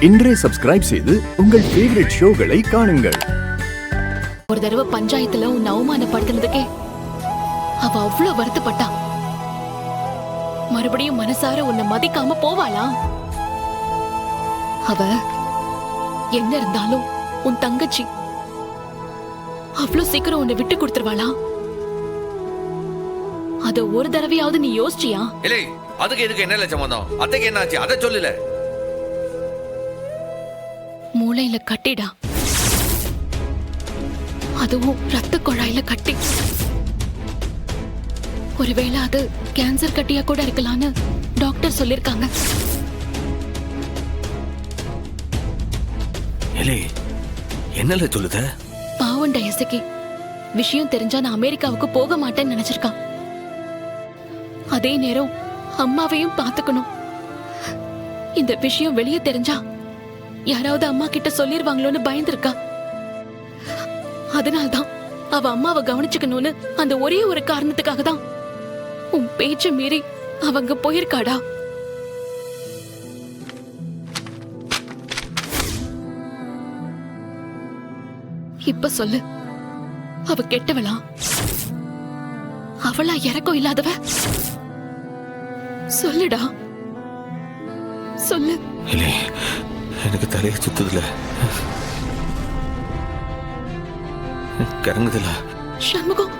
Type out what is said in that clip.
இன்றே சப்ஸ்கிரைப் செய்து உங்கள் ஃபேவரட் ஷோகளை காணுங்கள். ஒரு தடவை பஞ்சாயத்துல உன்னை அவமானப்படுத்தினதுக்கே அவ அவ்வளவு வருத்தப்பட்டா. மறுபடியும் மனசார உன்னை மதிக்காம போவாளா? அவ என்ன இருந்தாலும் உன் தங்கச்சி. அவ்வளவு சீக்கிரம் உன்னை விட்டு கொடுத்துருவாளா? அத ஒரு தடவையாவது நீ யோசிச்சியா? இல்லை, அதுக்கு எதுக்கு என்ன சம்பந்தம்? அத்தைக்கு என்ன ஆச்சு அதை சொல்லல. மூளையில கட்டிடா, அதுவும் ரத்த குழாயில கட்டி. ஒருவேளை அது கேன்சர் கட்டியா கூட இருக்கலாம்னு டாக்டர் சொல்லிருக்காங்க. என்னல சொல்லுத? பாவம் டயசகி, விஷயம் தெரிஞ்சா நான் அமெரிக்காவுக்கு போக மாட்டேன்னு நினைச்சிருக்கான். அதே நேரம் அம்மாவையும் பாத்துக்கணும். இந்த விஷயம் வெளியே தெரிஞ்சா யாராவது அம்மா கிட்ட சொல்லிருவாங்களோன்னு பயந்துருக்கா. அதனால்தான் அவ அம்மாவை கவனிச்சுக்கணும்னு அந்த ஒரே ஒரு காரணத்துக்காக தான் உன் பேச்ச மீறி அவங்க போயிருக்காடா. இப்ப சொல்லு, அவ கெட்டவளா? அவளா இறக்கம் இல்லாதவ? சொல்லுடா, சொல்லு. எனக்கு தலையை சுத்துதுல, கரங்குதுல. சண்முகம்,